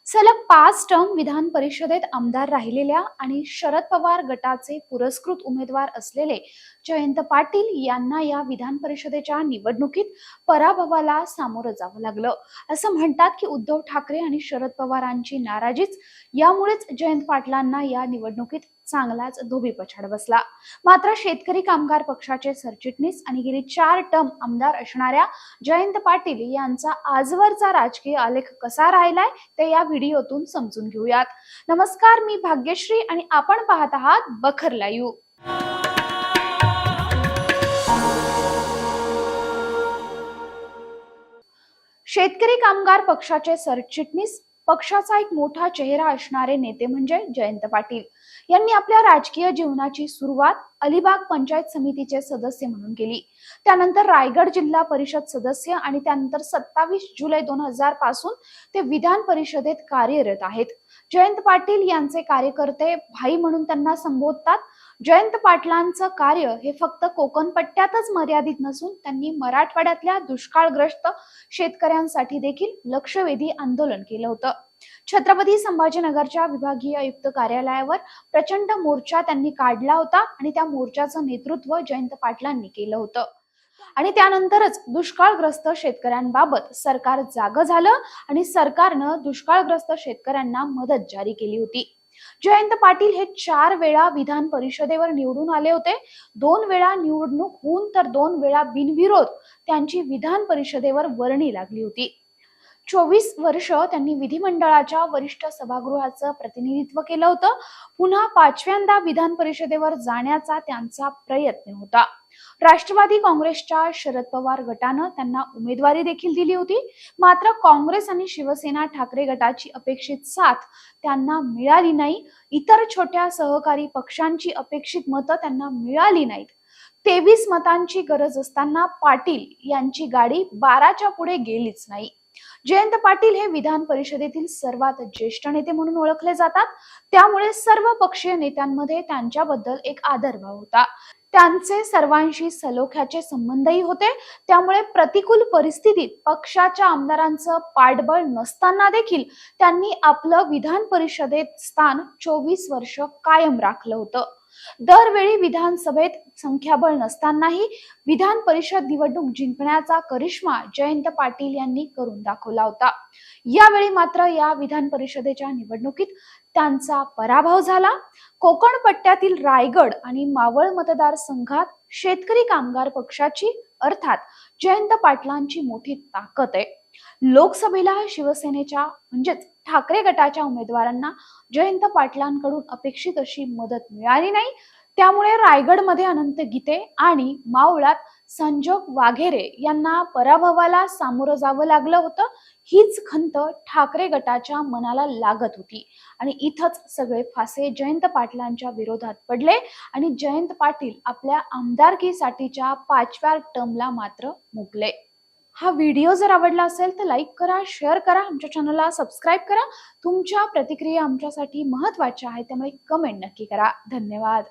सलग 5 टर्म विधान परिषदेत आमदार राहिलेल्या आणि शरद पवार गटाचे पुरस्कृत उमेदवार असलेले जयंत पाटील यांना या विधान परिषदेच्या निवडणुकीत पराभवाला सामोरं जावं लागलं। असं म्हणतात की उद्धव ठाकरे आणि शरद पवारांची नाराजीच यामुळेच जयंत पाटलांना या निवडणुकीत चांगलाच धोबीपछाड बसला। मात्र शेतकरी कामगार पक्षाचे सरचिटणीस आणि गेली 4 टर्म आमदार असणाऱ्या जयंत पाटील यांचा आजवरचा राजकीय आलेख कसा राहिलाय ते या व्हिडिओतून समजून घेऊयात। नमस्कार, मी भाग्यश्री आणि आपण पाहत आहात बखर लाईव्ह। शेतकरी कामगार पक्षाचे सरचिटणीस, पक्षाचा एक मोठा चेहरा असणारे नेते म्हणजे जयंत पाटील यांनी आपल्या राजकीय जीवनाची सुरुवात अलिबाग पंचायत समितीचे सदस्य म्हणून केली। त्यानंतर रायगड जिल्हा परिषद सदस्य आणि त्यानंतर 27 जुलै 2000 पासून ते विधान परिषदेत कार्यरत आहेत। जयंत पाटील यांचे कार्यकर्ते भाई म्हणून त्यांना संबोधतात। जयंत पाटलांचं कार्य हे फक्त कोकण पट्ट्यातच मर्यादित नसून त्यांनी मराठवाड्यातल्या दुष्काळग्रस्त शेतकऱ्यांसाठी देखील लक्षवेधी आंदोलन केलं होतं। छत्रपती संभाजीनगरच्या विभागीय आयुक्त कार्यालयावर प्रचंड मोर्चा त्यांनी काढला होता आणि त्या मोर्चाचं नेतृत्व जयंत पाटलांनी केलं होतं। आणि त्यानंतरच दुष्काळग्रस्त शेतकऱ्यांबाबत सरकार जागं झालं आणि सरकारनं दुष्काळग्रस्त शेतकऱ्यांना मदत जारी केली होती। जयंत पाटील हे 4 वेळा विधान परिषदेवर निवडून आले होते। 2 वेळा निवडणूक होऊन तर 2 वेळा बिनविरोध त्यांची विधान परिषदेवर वर्णी लागली होती। 24 वर्ष त्यांनी विधिमंडळाच्या वरिष्ठ सभागृहाचं प्रतिनिधित्व केलं होतं। पुन्हा 5व्यांदा विधान परिषदेवर जाण्याचा त्यांचा प्रयत्न होता। राष्ट्रवादी काँग्रेसच्या शरद पवार गटानं त्यांना उमेदवारी देखील दिली होती। मात्र काँग्रेस आणि शिवसेना ठाकरे गटाची अपेक्षित साथ त्यांना मिळाली नाही। इतर छोट्या सहकारी पक्षांची अपेक्षित मतं त्यांना मिळाली नाहीत। 23 मतांची गरज असताना पाटील यांची गाडी 12च्या पुढे गेलीच नाही। जयंत पाटील हे विधान परिषदेतील सर्वात ज्येष्ठ नेते म्हणून ओळखले जातात। त्यामुळे सर्व पक्षीय नेत्यांमध्ये त्यांच्याबद्दल एक आदरभाव होता। त्यांचे सर्वांशी सलोख्याचे संबंधही होते। त्यामुळे प्रतिकूल परिस्थितीत पक्षाच्या आमदारांचं पाठबळ नसताना देखील त्यांनी आपलं विधान परिषदेत स्थान 24 वर्ष कायम राखलं होतं। दरवेळी विधानसभेत संख्याबळ नसतानाही विधान परिषद निवडणूक जिंकण्याचा करिश्मा जयंत पाटील यांनी करून दाखवला होता। यावेळी मात्र या विधान परिषदेच्या निवडणुकीत त्यांचा पराभव झाला। कोकण पट्ट्यातील रायगड आणि मावळ मतदारसंघात शेतकरी कामगार पक्षाची अर्थात जयंत पाटलांची मोठी ताकद आहे। लोकसभेला शिवसेनेच्या म्हणजेच ठाकरे गटाच्या उमेदवारांना जयंत पाटलांकडून अपेक्षित अशी मदत मिळाली नाही। त्यामुळे रायगडमध्ये अनंत गीते आणि मावळात संजोग वाघेरे यांना पराभवाला सामोरं जावं लागलं होतं। हीच खंत ठाकरे गटाच्या मनाला लागत होती आणि इथंच सगळे फासे जयंत पाटलांच्या विरोधात पडले आणि जयंत पाटील आपल्या आमदारकीसाठीच्या 5व्या टर्मला मात्र मुकले। हा व्हिडिओ जर आवडला असेल तर लाईक करा, शेअर करा, आमच्या चॅनलला सबस्क्राईब करा। तुमच्या प्रतिक्रिया आमच्यासाठी महत्त्वाच्या आहेत, त्यामुळे कमेंट नक्की करा। धन्यवाद।